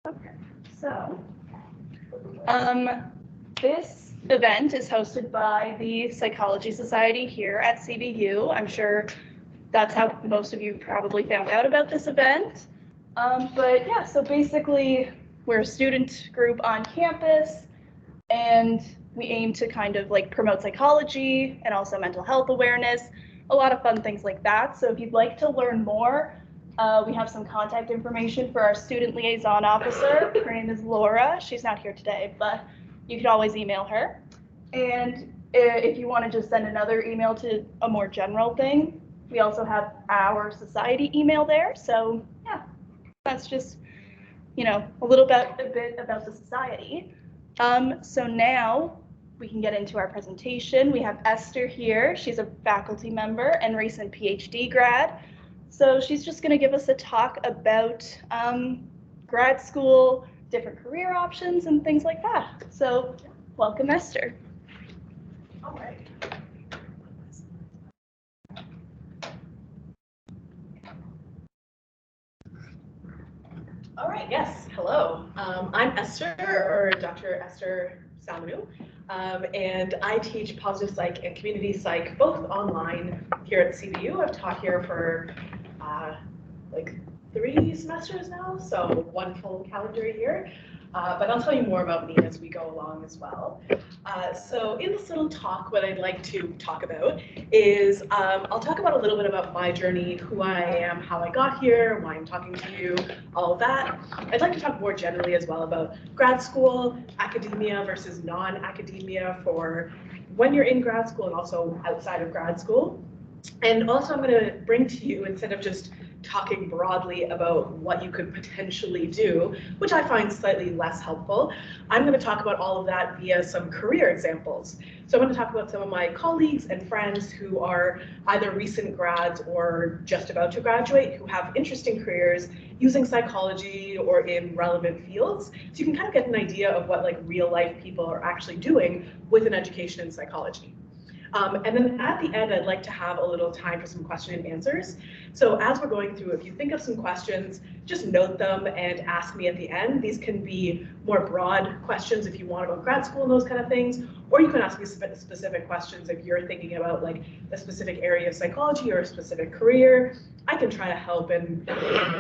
Okay, so this event is hosted by the Psychology Society here at CBU. I'm sure that's how most of you probably found out about this event. But yeah, so basically we're a student group on campus and we aim to kind of like promote psychology and also mental health awareness, a lot of fun things like that. So if you'd like to learn more, we have some contact information for our student liaison officer. Her name is Laura. She's not here today, but you could always email her. And if you want to just send another email to a more general thing, we also have our society email there. So yeah, that's just, a bit about the society. So now we can get into our presentation. We have Esther here. She's a faculty member and recent PhD grad. So she's just going to give us a talk about grad school, different career options, and things like that. So welcome, Esther. All right. All right, yes, hello. I'm Esther, or Dr. Esther Salmaniw, and I teach positive psych and community psych both online here at CBU. I've taught here for like 3 semesters now, so 1 full calendar year. But I'll tell you more about me as we go along as well. So in this little talk, what I'd like to talk about is I'll talk about a little bit about my journey, who I am, how I got here, why I'm talking to you, all of that. I'd like to talk more generally as well about grad school, academia versus non-academia for when you're in grad school and also outside of grad school. And also I'm going to bring to you, instead of just talking broadly about what you could potentially do, which I find slightly less helpful, I'm going to talk about all of that via some career examples. So I'm going to talk about some of my colleagues and friends who are either recent grads or just about to graduate, who have interesting careers using psychology or in relevant fields. So you can kind of get an idea of what like real life people are actually doing with an education in psychology. And then at the end, I'd like to have a little time for some question and answers. So as we're going through, if you think of some questions, just note them and ask me at the end. These can be more broad questions if you want about grad school and those kind of things, or you can ask me specific questions if you're thinking about like a specific area of psychology or a specific career. I can try to help and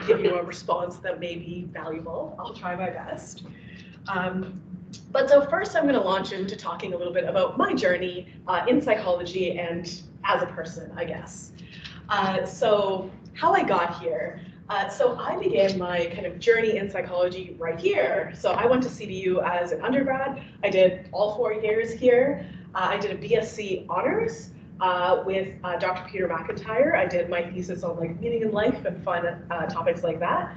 give you a response that may be valuable. I'll try my best. But so first I'm going to launch into talking a little bit about my journey in psychology and as a person, I guess. So how I got here. So I began my kind of journey in psychology right here. So I went to CBU as an undergrad. I did all 4 years here. I did a BSc honors with Dr. Peter McIntyre. I did my thesis on like meaning in life and fun topics like that.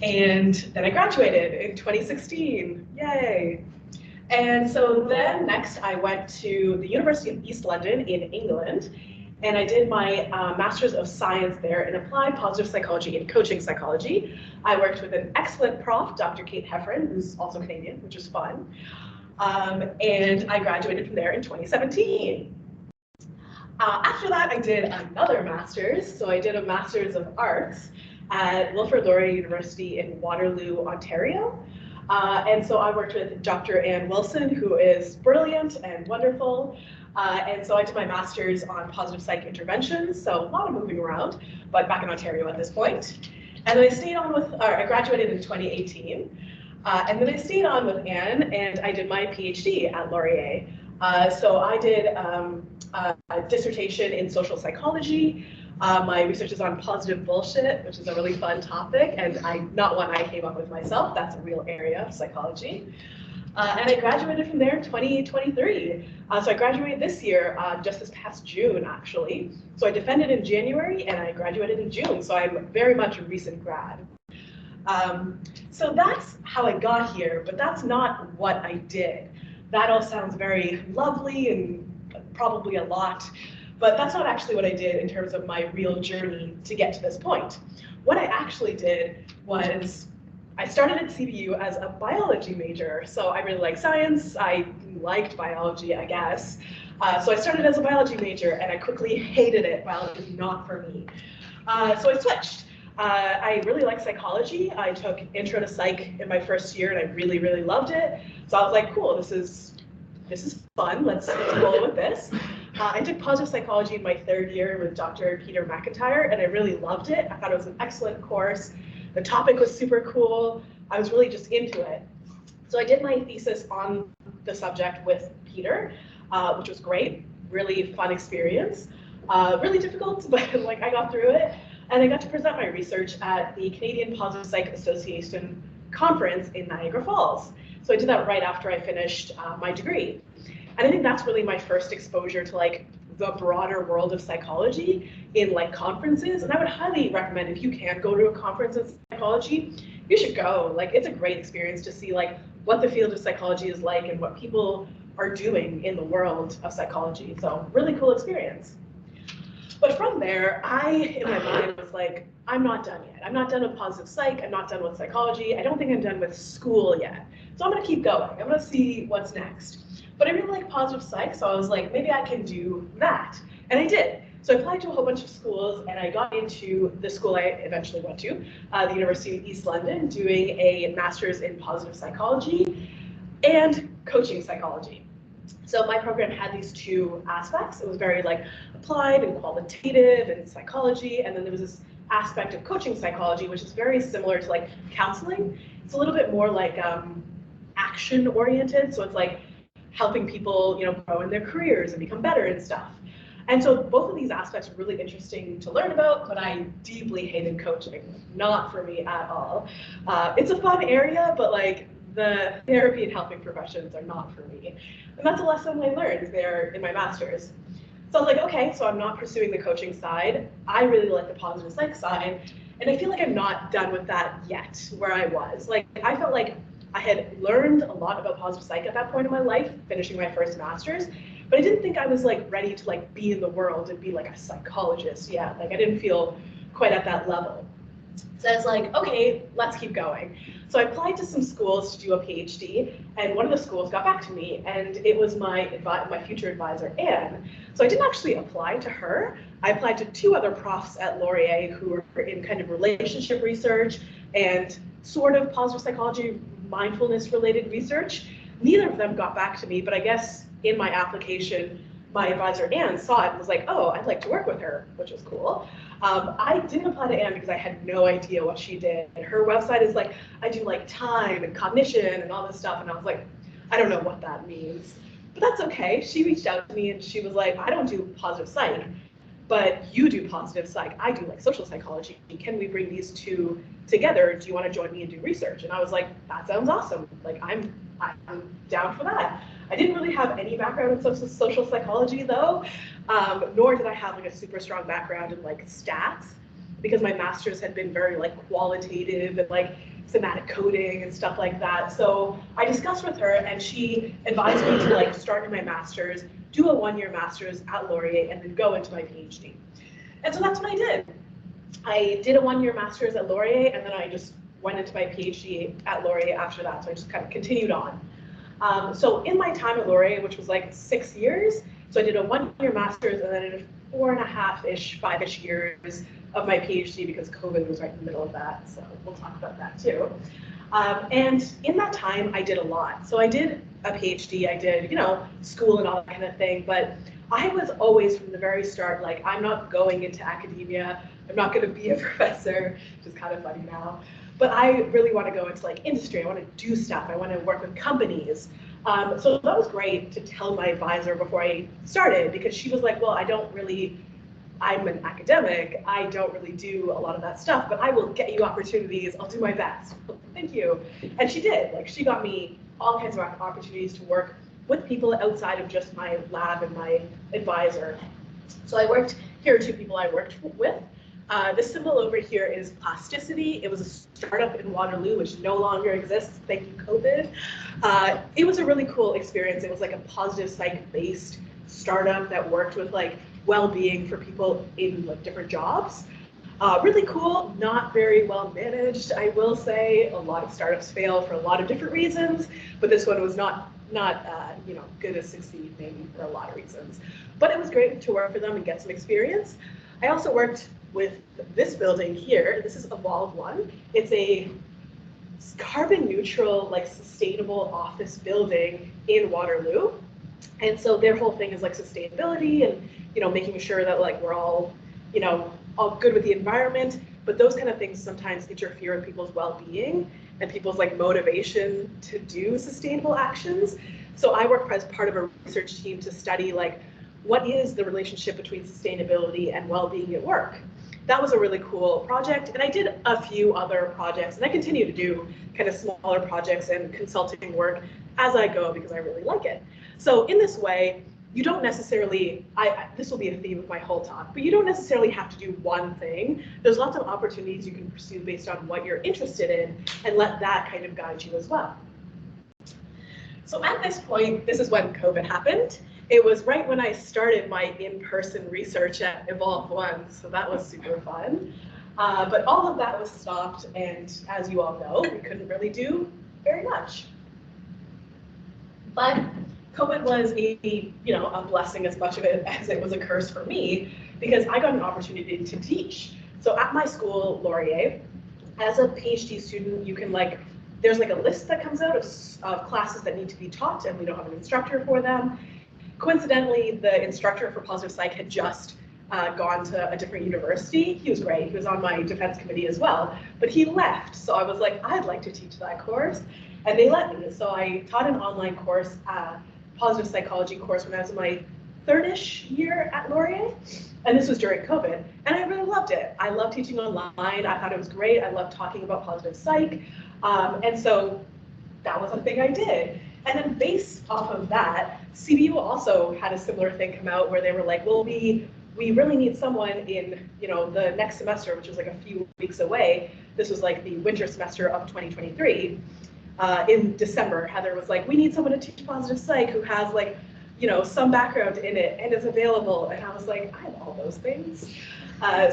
And then I graduated in 2016, yay. And so then next I went to the University of East London in England, and I did my Master's of Science there in Applied Positive Psychology and Coaching Psychology. I worked with an excellent prof, Dr. Kate Heffron, who's also Canadian, which is fun. And I graduated from there in 2017. After that, I did another master's. So I did a Master's of Arts at Wilfrid Laurier University in Waterloo, Ontario. And so I worked with Dr. Ann Wilson, who is brilliant and wonderful. And so I did my master's on positive psych interventions, so a lot of moving around, but back in Ontario at this point. And then I stayed on with, I graduated in 2018. And then I stayed on with Anne, and I did my PhD at Laurier. So I did a dissertation in social psychology. My research is on positive bullshit, which is a really fun topic, and not one I came up with myself. That's a real area of psychology. And I graduated from there in 2023. So I graduated this year, just this past June, actually. So I defended in January, and I graduated in June. So I'm very much a recent grad. So that's how I got here, but that's not what I did. That all sounds very lovely and probably a lot, but that's not actually what I did in terms of my real journey to get to this point. What I actually did was I started at CBU as a biology major. So I really like science. I liked biology, I guess. So I started as a biology major, and I quickly hated it. Biology was not for me. So I switched. I really like psychology. I took Intro to Psych in my first year and I really, really loved it. So I was like, cool, this is fun. Let's roll with this. I took positive psychology in my third year with Dr. Peter McIntyre, and I really loved it. I thought it was an excellent course. The topic was super cool. I was really just into it. So I did my thesis on the subject with Peter, which was great. Really fun experience. Really difficult, but like I got through it. And I got to present my research at the Canadian Positive Psych Association conference in Niagara Falls. So I did that right after I finished my degree. And I think that's really my first exposure to like the broader world of psychology in like conferences. And I would highly recommend, if you can go to a conference in psychology, you should go. Like it's a great experience to see like what the field of psychology is like and what people are doing in the world of psychology. So really cool experience. But from there, in my mind, was like, I'm not done yet. I'm not done with positive psych. I'm not done with psychology. I don't think I'm done with school yet. So I'm going to keep going. I'm going to see what's next. But I really like positive psych, so I was like, maybe I can do that. And I did. So I applied to a whole bunch of schools, and I got into the school I eventually went to, the University of East London, doing a master's in positive psychology and coaching psychology. So my program had these two aspects. It was very like applied and qualitative and psychology, and then there was this aspect of coaching psychology, which is very similar to like counseling. It's a little bit more like action oriented. So it's like helping people, you know, grow in their careers and become better and stuff. And so both of these aspects are really interesting to learn about, but I deeply hated coaching. Not for me at all. It's a fun area, but like the therapy and helping professions are not for me. And that's a lesson I learned there in my master's. So I was like, okay, so I'm not pursuing the coaching side. I really like the positive psych side. And I feel like I'm not done with that yet, where I was. Like, I felt like I had learned a lot about positive psych at that point in my life, finishing my first master's, but I didn't think I was like ready to like be in the world and be like a psychologist yet. Like I didn't feel quite at that level. So I was like, okay, let's keep going. So I applied to some schools to do a PhD, and one of the schools got back to me, and it was my future advisor, Anne. So I didn't actually apply to her. I applied to two other profs at Laurier who were in kind of relationship research and sort of positive psychology, mindfulness related research. Neither of them got back to me, but I guess in my application, my advisor Anne saw it and was like, oh, I'd like to work with her, which was cool. I didn't apply to Anne because I had no idea what she did. Her website is like, I do like time and cognition and all this stuff. And I was like, I don't know what that means, but that's okay. She reached out to me and she was like, I don't do positive psych, but you do positive psych. I do like social psychology. Can we bring these two together? Do you want to join me and do research? And I was like, that sounds awesome. Like I'm down for that. I didn't really have any background in social psychology though, nor did I have like a super strong background in like stats, because my master's had been very like qualitative and like semantic coding and stuff like that. So I discussed with her and she advised me to like start in my master's, do a one-year master's at Laurier, and then go into my PhD. And so that's what I did. I did a one-year master's at Laurier, and then I just went into my PhD at Laurier after that. So I just kind of continued on. So in my time at Laurier, which was like 6 years, so I did a one-year master's and then I did 4.5-ish, 5-ish years of my PhD because COVID was right in the middle of that. So we'll talk about that too. And in that time, I did a lot. So I did a PhD, I did, you know, school and all that kind of thing, but I was always from the very start, like, I'm not going into academia. I'm not going to be a professor, which is kind of funny now. But I really want to go into like industry. I want to do stuff. I want to work with companies. So that was great to tell my advisor before I started, because she was like, well, I'm an academic. I don't really do a lot of that stuff, but I will get you opportunities. I'll do my best. Thank you. And she did. Like, she got me all kinds of opportunities to work with people outside of just my lab and my advisor. So here are two people I worked with. The symbol over here is Plasticity. It was a startup in Waterloo, which no longer exists. Thank you, COVID. It was a really cool experience. It was like a positive psych-based startup that worked with like well-being for people in like different jobs. Really cool, not very well managed, I will say. A lot of startups fail for a lot of different reasons, but this one was not good to succeed maybe for a lot of reasons. But it was great to work for them and get some experience. I also worked with this building here. This is Evolve One. It's a carbon neutral, like sustainable office building in Waterloo. And so their whole thing is like sustainability and, making sure that like we're all, all good with the environment. But those kind of things sometimes interfere with people's well-being and people's like motivation to do sustainable actions. So I work as part of a research team to study like what is the relationship between sustainability and well-being at work. That was a really cool project, and I did a few other projects, and I continue to do kind of smaller projects and consulting work as I go because I really like it. So in this way, you don't necessarily, this will be a theme of my whole talk, but you don't necessarily have to do one thing. There's lots of opportunities you can pursue based on what you're interested in, and let that kind of guide you as well. So at this point, this is when COVID happened. It was right when I started my in-person research at Evolve One, so that was super fun. But all of that was stopped, and as you all know, we couldn't really do very much. But COVID was a blessing as much of it as it was a curse for me, because I got an opportunity to teach. So at my school, Laurier, as a PhD student, you can there's like a list that comes out of classes that need to be taught, and we don't have an instructor for them. Coincidentally, the instructor for Positive Psych had just gone to a different university. He was great. He was on my defense committee as well, but he left. So I was like, I'd like to teach that course, and they let me. So I taught an online course, positive psychology course, when I was in my third-ish year at Laurier, and this was during COVID, and I really loved it. I love teaching online. I thought it was great. I loved talking about positive psych, and so that was a thing I did. And then based off of that, CBU also had a similar thing come out where they were like, well, we really need someone in the next semester, which was like a few weeks away. This was like the winter semester of 2023. In December, Heather was like, we need someone to teach positive psych who has some background in it and is available. And I was like, I have all those things.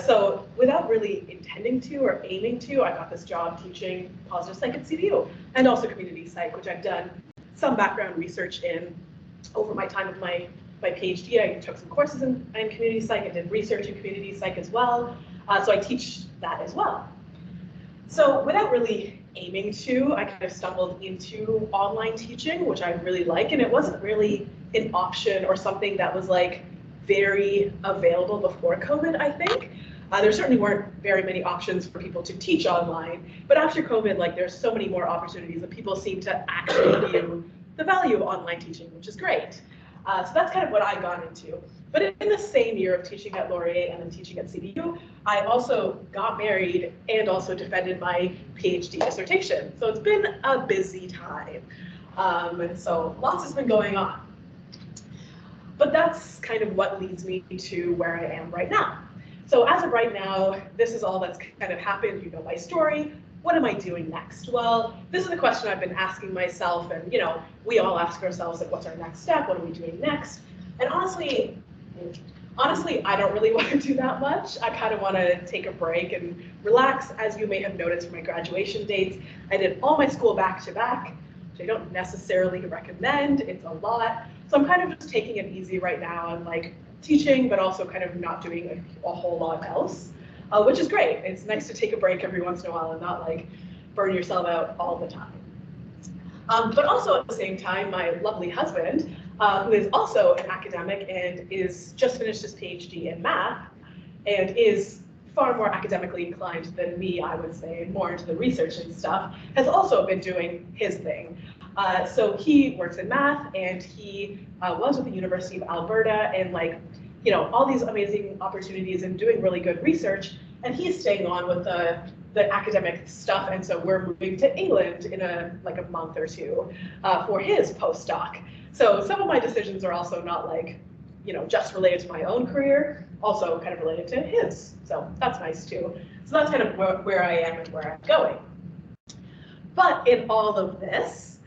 So without really intending to or aiming to, I got this job teaching positive psych at CBU, and also community psych, which I've done some background research in over my time with my PhD. I took some courses in community psych. I did research in community psych as well. So I teach that as well. So without really aiming to, I kind of stumbled into online teaching, which I really like, and it wasn't really an option or something that was very available before COVID, I think. There certainly weren't very many options for people to teach online, but after COVID, there's so many more opportunities that people seem to actually view the value of online teaching, which is great. So that's kind of what I got into. But in the same year of teaching at Laurier and then teaching at CBU, I also got married and also defended my PhD dissertation. So it's been a busy time. And so lots has been going on. But that's kind of what leads me to where I am right now. So as of right now, this is all that's kind of happened. You know my story. What am I doing next? Well, this is the question I've been asking myself, and we all ask ourselves, what's our next step? What are we doing next? And honestly, I don't really want to do that much. I kind of want to take a break and relax. As you may have noticed from my graduation dates, I did all my school back to back, which I don't necessarily recommend. It's a lot. So I'm kind of just taking it easy right now and teaching, but also kind of not doing a whole lot else, which is great. It's nice to take a break every once in a while and not burn yourself out all the time. But also at the same time, my lovely husband, who is also an academic and is just finished his PhD in math and is far more academically inclined than me, I would say, more into the research and stuff, has also been doing his thing. So he works in math, and he was with the University of Alberta, and all these amazing opportunities and doing really good research, and he's staying on with the academic stuff, and so we're moving to England in a month or two for his postdoc. So some of my decisions are also not just related to my own career, also kind of related to his. So that's nice too. So that's kind of where I am and where I'm going. But in all of this,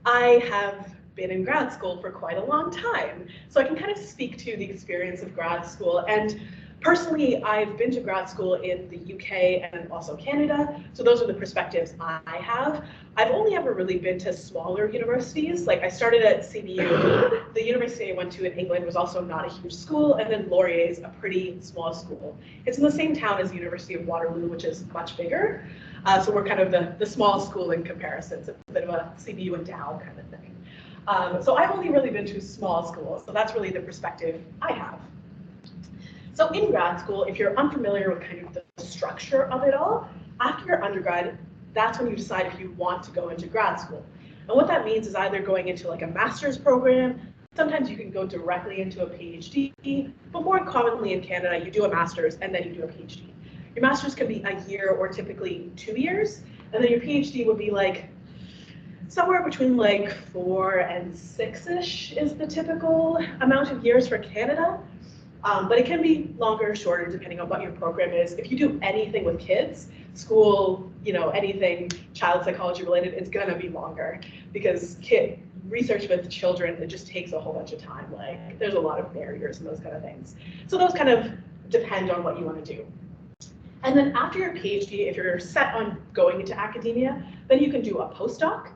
I have been in grad school for quite a long time. So I can kind of speak to the experience of grad school. And Personally, I've been to grad school in the UK and also Canada, so those are the perspectives I have. I've only ever really been to smaller universities. Like I started at CBU. The university I went to in England was also not a huge school, and then Laurier is a pretty small school. It's in the same town as the University of Waterloo, which is much bigger. So we're kind of the small school in comparison. It's a bit of a CBU and Dow kind of thing. So I've only really been to small schools, so that's really the perspective I have. So in grad school, if you're unfamiliar with kind of the structure of it all, after your undergrad, that's when you decide if you want to go into grad school. And what that means is either going into like a master's program, sometimes you can go directly into a PhD, but more commonly in Canada, you do a master's and then you do a PhD. Your master's could be a year or typically 2 years, and then your PhD would be like somewhere between like 4 and 6-ish is the typical amount of years for Canada. But it can be longer or shorter depending on what your program is. If you do anything with kids, school, anything child psychology related, it's gonna be longer because research with children, it just takes a whole bunch of time. Like there's a lot of barriers and those kind of things. So those kind of depend on what you want to do. And then after your PhD, if you're set on going into academia, then you can do a postdoc.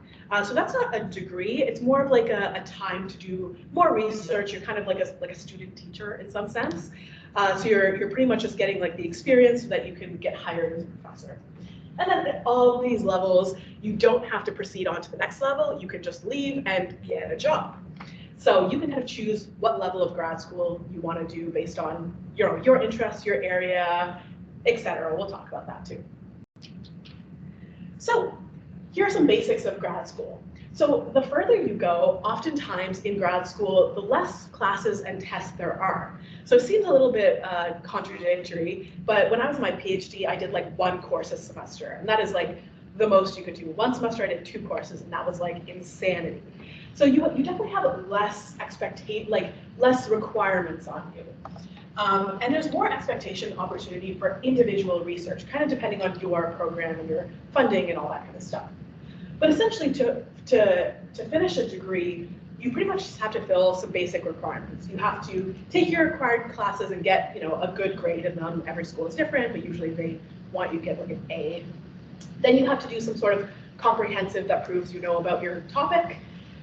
So that's not a degree, it's more of like a time to do more research. You're kind of like a student teacher in some sense. So you're pretty much just getting like the experience so that you can get hired as a professor. And then at all of these levels, you don't have to proceed on to the next level. You can just leave and get a job. So you can kind of choose what level of grad school you want to do based on your interests, your area, etc. We'll talk about that too. So here are some basics of grad school. So the further you go, oftentimes in grad school, the less classes and tests there are. So it seems a little bit contradictory, but when I was in my PhD, I did like 1 course a semester, and that is like the most you could do. 1 semester I did 2 courses, and that was like insanity. So you definitely have less less requirements on you. And there's more expectation and opportunity for individual research, kind of depending on your program and your funding and all that kind of stuff. But essentially, to finish a degree, you pretty much just have to fill some basic requirements. You have to take your required classes and get a good grade in them. Every school is different, but usually they want you to get like an A. Then you have to do some sort of comprehensive that proves you know about your topic.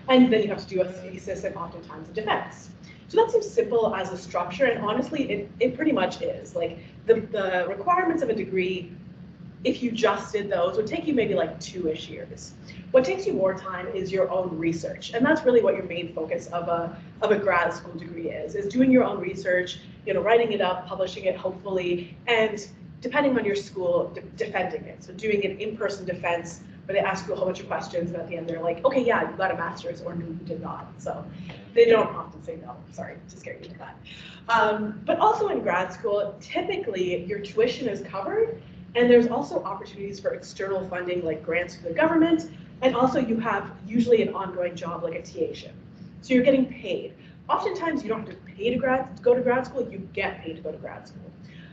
And then you have to do a thesis and oftentimes a defense. So that seems simple as a structure, and honestly, it pretty much is. Like the requirements of a degree, if you just did those, would take you maybe like 2-ish years. What takes you more time is your own research, and that's really what your main focus of a grad school degree is doing your own research, writing it up, publishing it hopefully, and depending on your school, defending it. So doing an in-person defense where they ask you a whole bunch of questions, and at the end they're like, okay, yeah, you got a master's, or no, you did not. So they don't often say no. Sorry to scare you with that. But also in grad school, typically your tuition is covered, and there's also opportunities for external funding like grants from the government, and also you have usually an ongoing job like a TA-ship. So you're getting paid. Oftentimes you don't have to pay to go to grad school, you get paid to go to grad school.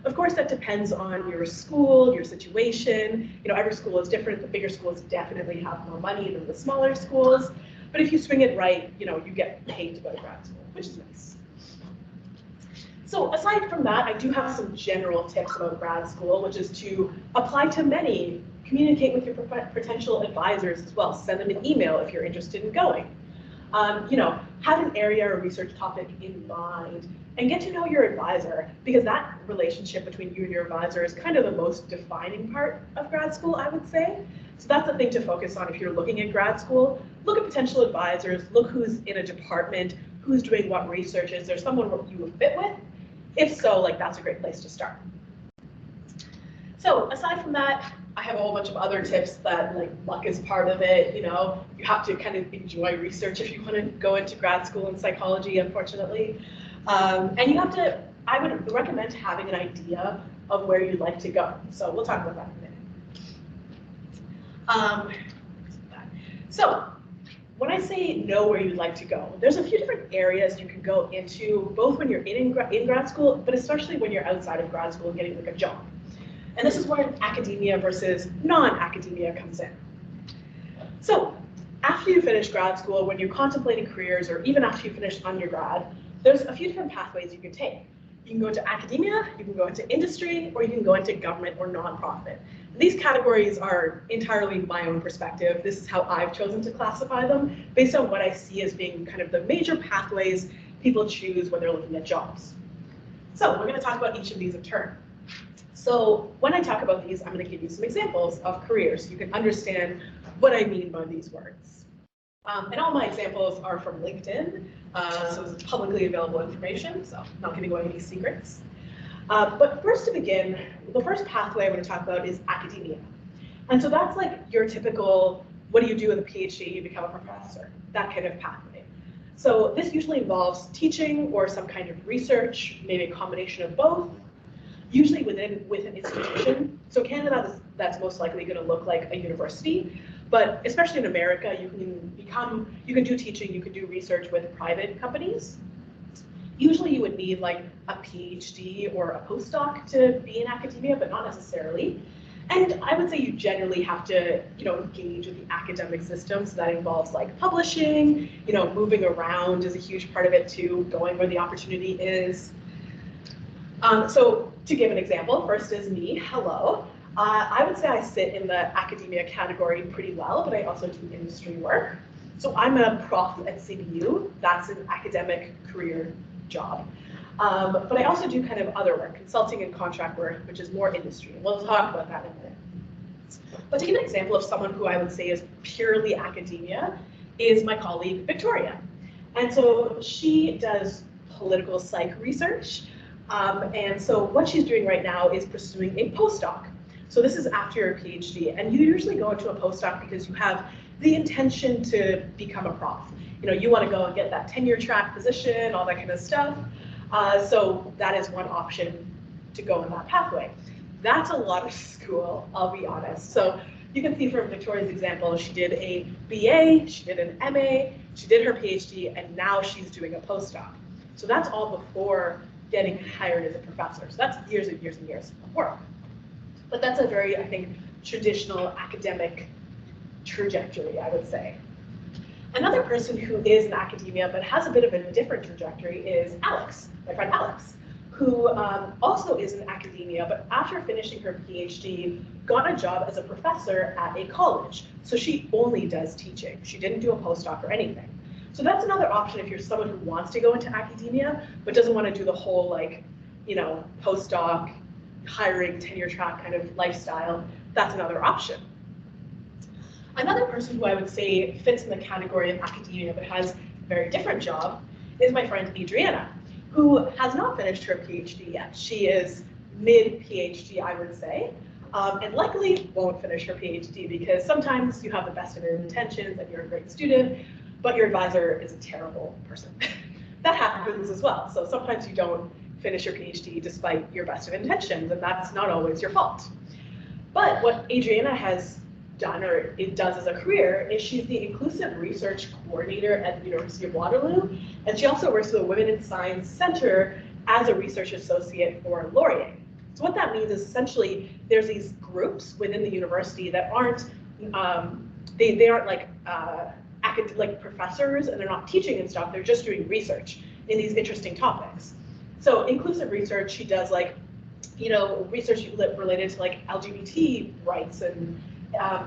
Of course, that depends on your school, your situation. Every school is different. The bigger schools definitely have more money than the smaller schools. But if you swing it right, you get paid to go to grad school, which is nice. So aside from that, I do have some general tips about grad school, which is to apply to many, communicate with your potential advisors as well, send them an email if you're interested in going. Have an area or research topic in mind, and get to know your advisor, because that relationship between you and your advisor is kind of the most defining part of grad school, I would say. So that's the thing to focus on if you're looking at grad school. Look at potential advisors, look who's in a department, who's doing what research. Is there someone you would fit with? If so, that's a great place to start. So aside from that, I have a whole bunch of other tips that luck is part of it. You have to kind of enjoy research if you want to go into grad school in psychology, unfortunately. And you have to, I would recommend having an idea of where you'd like to go. So we'll talk about that in a minute. So when I say know where you'd like to go, there's a few different areas you can go into, both when you're in grad school, but especially when you're outside of grad school and getting a job. And this is where academia versus non-academia comes in. So after you finish grad school, when you're contemplating careers, or even after you finish undergrad, there's a few different pathways you can take. You You can go into academia, you can go into industry, or you can go into government or nonprofit. These categories are entirely my own perspective. This is how I've chosen to classify them based on what I see as being kind of the major pathways people choose when they're looking at jobs. So we're going to talk about each of these in turn. So when I talk about these, I'm going to give you some examples of careers so you can understand what I mean by these words. And all my examples are from LinkedIn, so it's publicly available information, so I'm not giving away any secrets. But first to begin, the first pathway I'm going to talk about is academia. And so that's like your typical, what do you do with a PhD? You become a professor, that kind of pathway. So this usually involves teaching or some kind of research, maybe a combination of both, usually with an institution. So Canada, that's most likely going to look like a university, but especially in America, you can do teaching, you can do research with private companies. Usually you would need like a PhD or a postdoc to be in academia, but not necessarily. And I would say you generally have to, engage with the academic system. So that involves like publishing, moving around is a huge part of it too, going where the opportunity is. So to give an example, first is me, hello. I would say I sit in the academia category pretty well, but I also do industry work. So I'm a prof at CBU, that's an academic career job. But I also do kind of other work, consulting and contract work, which is more industry. We'll talk about that in a minute. But to give an example of someone who I would say is purely academia is my colleague, Victoria. And so she does political psych research. And so what she's doing right now is pursuing a postdoc. So this is after your PhD, and you usually go into a postdoc because you have the intention to become a prof. You want to go and get that tenure track position, all that kind of stuff. So that is one option to go in that pathway. That's a lot of school, I'll be honest. So you can see from Victoria's example, she did a BA, she did an MA, she did her PhD, and now she's doing a postdoc. So that's all before getting hired as a professor. So that's years and years and years of work. But that's a very, I think, traditional academic trajectory, I would say. Another person who is in academia but has a bit of a different trajectory is Alex, my friend Alex, who also is in academia, but after finishing her PhD, got a job as a professor at a college. So she only does teaching. She didn't do a postdoc or anything. So that's another option if you're someone who wants to go into academia, but doesn't want to do the whole postdoc, hiring, tenure track kind of lifestyle. That's another option. Another person who I would say fits in the category of academia but has a very different job is my friend Adriana, who has not finished her PhD yet. She is mid-PhD, I would say, and likely won't finish her PhD because sometimes you have the best of intentions and you're a great student, but your advisor is a terrible person. That happens as well. So sometimes you don't finish your PhD despite your best of intentions, and that's not always your fault. But what Adriana has done, or it does as a career, is she's the Inclusive Research Coordinator at the University of Waterloo, and she also works with the Women in Science Center as a research associate for Laurier. So what that means is essentially there's these groups within the university that aren't, they aren't like professors, and they're not teaching and stuff, they're just doing research in these interesting topics. So inclusive research, she does research related to LGBT rights and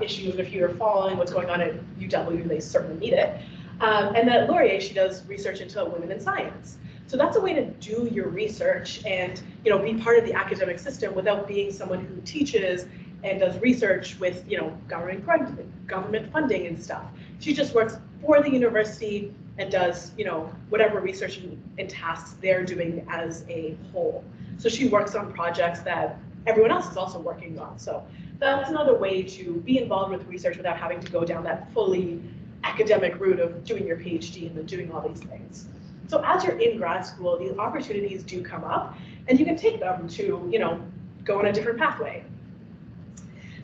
issues. If you're following what's going on at UW, they certainly need it. And at Laurier, she does research into women in science. So that's a way to do your research and be part of the academic system without being someone who teaches and does research with government funding and stuff. She just works for the university and does whatever research and tasks they're doing as a whole. So she works on projects that everyone else is also working on. So that's another way to be involved with research without having to go down that fully academic route of doing your PhD and then doing all these things. So as you're in grad school, these opportunities do come up, and you can take them to go on a different pathway.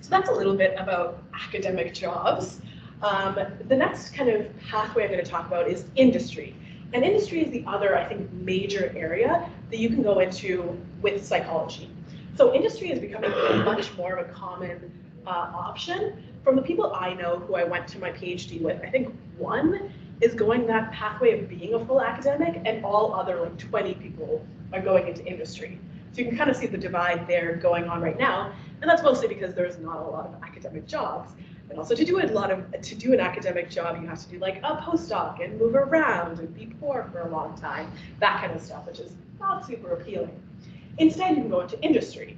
So that's a little bit about academic jobs. The next kind of pathway I'm going to talk about is industry. And industry is the other, I think, major area that you can go into with psychology. So industry is becoming much more of a common option. From the people I know who I went to my PhD with, I think one is going that pathway of being a full academic, and all other 20 people are going into industry. So you can kind of see the divide there going on right now, and that's mostly because there's not a lot of academic jobs. And also to do an academic job, you have to do like a postdoc and move around and be poor for a long time, that kind of stuff, which is not super appealing. Instead, you can go into industry.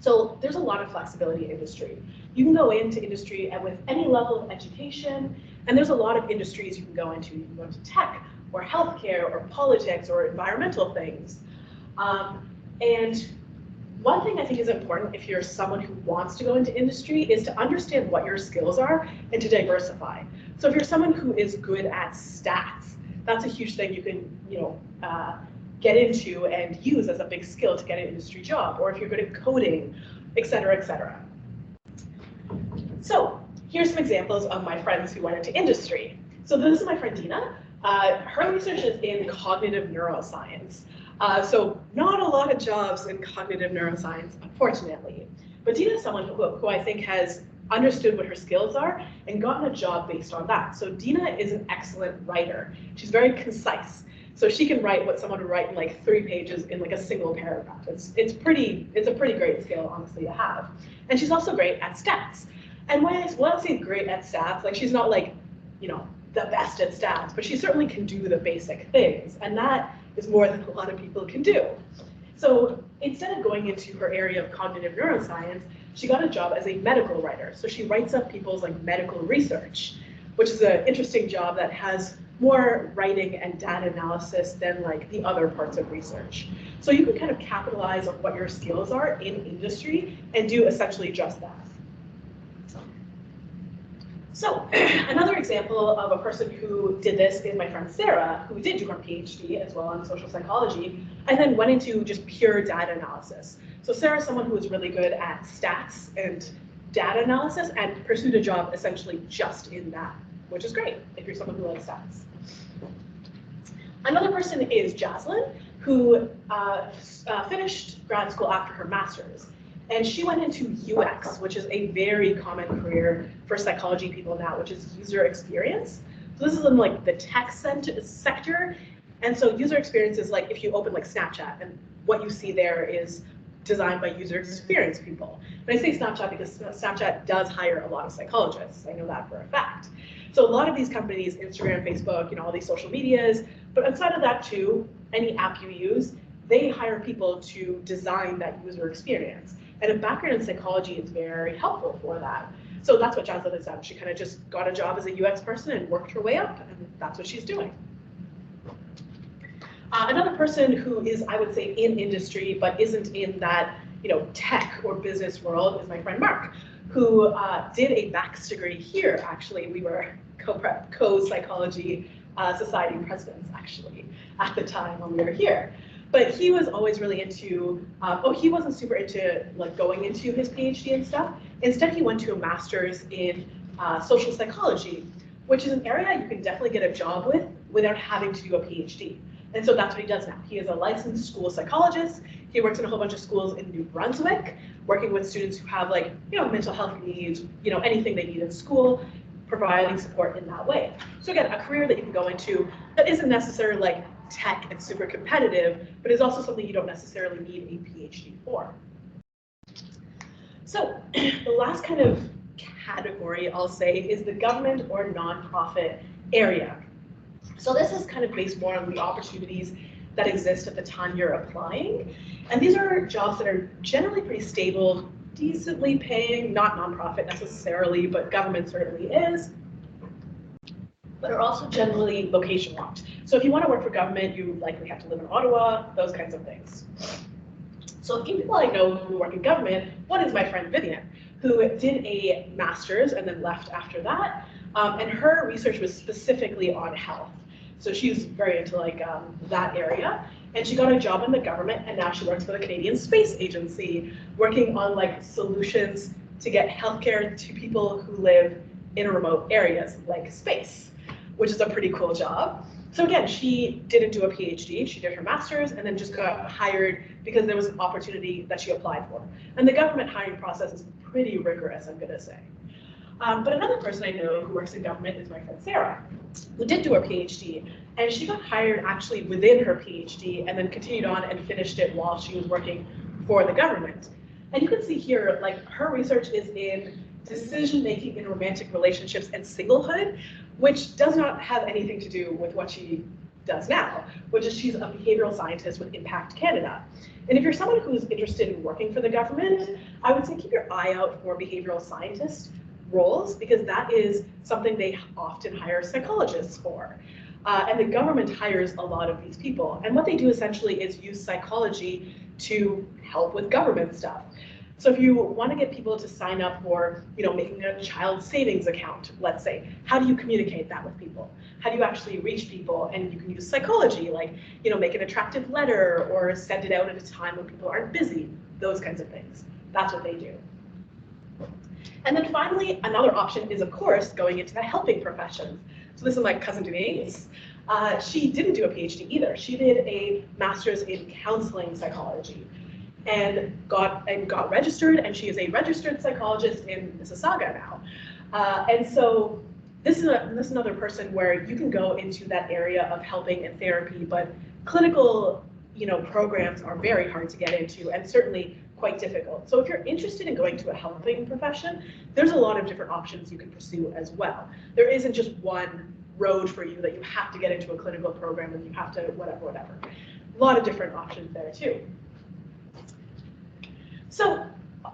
So there's a lot of flexibility in industry. You can go into industry with any level of education, and there's a lot of industries you can go into. You can go into tech, or healthcare, or politics, or environmental things. And one thing I think is important if you're someone who wants to go into industry is to understand what your skills are and to diversify. So if you're someone who is good at stats, that's a huge thing you can get into and use as a big skill to get an industry job, or if you're good at coding, et cetera, et cetera. So here's some examples of my friends who went into industry. So this is my friend Dina. Her research is in cognitive neuroscience. So not a lot of jobs in cognitive neuroscience, unfortunately. But Dina is someone who I think has understood what her skills are and gotten a job based on that. So Dina is an excellent writer. She's very concise. So she can write what someone would write in like 3 pages in like a single paragraph. It's a pretty great skill, honestly, to have. And she's also great at stats. And when I say great at stats, like she's not like, the best at stats, but she certainly can do the basic things. And that is more than a lot of people can do. So instead of going into her area of cognitive neuroscience, she got a job as a medical writer. So she writes up people's like medical research, which is an interesting job that has more writing and data analysis than like the other parts of research. So you can kind of capitalize on what your skills are in industry and do essentially just that. So another example of a person who did this is my friend Sara, who did do her PhD as well in social psychology, and then went into just pure data analysis. So Sara is someone who is really good at stats and data analysis and pursued a job essentially just in that, which is great if you're someone who likes stats. Another person is Jasmine, who finished grad school after her master's. And she went into UX, which is a very common career for psychology people now, which is user experience. So this is in like the tech sector. And so user experience is like if you open like Snapchat and what you see there is designed by user experience people. And I say Snapchat because Snapchat does hire a lot of psychologists. I know that for a fact. So a lot of these companies, Instagram, Facebook, all these social medias, but outside of that too, any app you use, they hire people to design that user experience. And a background in psychology is very helpful for that. So that's what Jasmine has done. She kind of just got a job as a UX person and worked her way up, and that's what she's doing. Another person who is, I would say, in industry, but isn't in that tech or business world is my friend Mark, who did a Max degree here, actually. We were co-psychology society presidents, actually, at the time when we were here. But he was always really into, he wasn't super into like going into his PhD and stuff. Instead, he went to a master's in social psychology, which is an area you can definitely get a job with without having to do a PhD. And so that's what he does now. He is a licensed school psychologist. He works in a whole bunch of schools in New Brunswick, working with students who have like, mental health needs, anything they need in school, providing support in that way. So again, a career that you can go into that isn't necessarily like tech and super competitive, but is also something you don't necessarily need a PhD for. So the last kind of category, I'll say, is the government or nonprofit area. So this is kind of based more on the opportunities that exist at the time you're applying. And these are jobs that are generally pretty stable, decently paying, not nonprofit necessarily, but government certainly is, but are also generally location locked. So if you want to work for government, you likely have to live in Ottawa, those kinds of things. So a few people I know who work in government, one is my friend Vivian, who did a master's and then left after that. And her research was specifically on health. So she's very into like that area. And she got a job in the government, and now she works for the Canadian Space Agency, working on like solutions to get healthcare to people who live in remote areas like space, which is a pretty cool job. So again, she didn't do a PhD, she did her master's and then just got hired because there was an opportunity that she applied for. And the government hiring process is pretty rigorous, I'm gonna say. But another person I know who works in government is my friend Sara, who did do her PhD, and she got hired actually within her PhD and then continued on and finished it while she was working for the government. And you can see here, like, her research is in decision-making in romantic relationships and singlehood, which does not have anything to do with what she does now, which is she's a behavioral scientist with Impact Canada. And if you're someone who's interested in working for the government, I would say keep your eye out for behavioral scientist roles, because that is something they often hire psychologists for. And the government hires a lot of these people. And what they do essentially is use psychology to help with government stuff. So if you want to get people to sign up for, making a child savings account, let's say, how do you communicate that with people? How do you actually reach people? And you can use psychology, like, make an attractive letter or send it out at a time when people aren't busy, those kinds of things. That's what they do. And then finally, another option is, of course, going into the helping professions. So this is my cousin Denise. She didn't do a PhD either. She did a master's in counseling psychology and got registered, and she is a registered psychologist in Mississauga now. And so this is another person where you can go into that area of helping and therapy, but clinical programs are very hard to get into and certainly quite difficult. So if you're interested in going to a helping profession, there's a lot of different options you can pursue as well. There isn't just one road for you that you have to get into a clinical program and you have to whatever. A lot of different options there too. So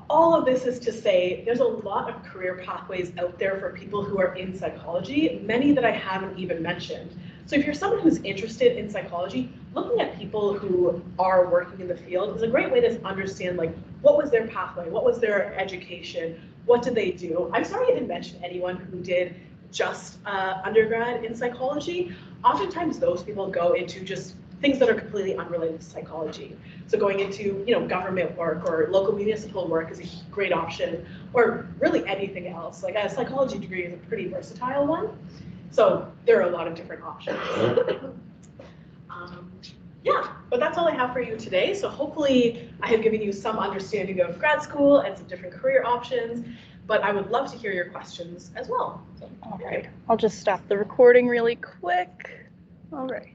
all of this is to say there's a lot of career pathways out there for people who are in psychology, many that I haven't even mentioned. So if you're someone who's interested in psychology, looking at people who are working in the field is a great way to understand, like, what was their pathway, what was their education, what did they do? I'm sorry I didn't mention anyone who did just undergrad in psychology. Oftentimes those people go into just things that are completely unrelated to psychology. So going into government work or local municipal work is a great option, or really anything else. Like a psychology degree is a pretty versatile one. So there are a lot of different options. Yeah, but that's all I have for you today. So hopefully I have given you some understanding of grad school and some different career options, but I would love to hear your questions as well. All right, I'll just stop the recording really quick. All right.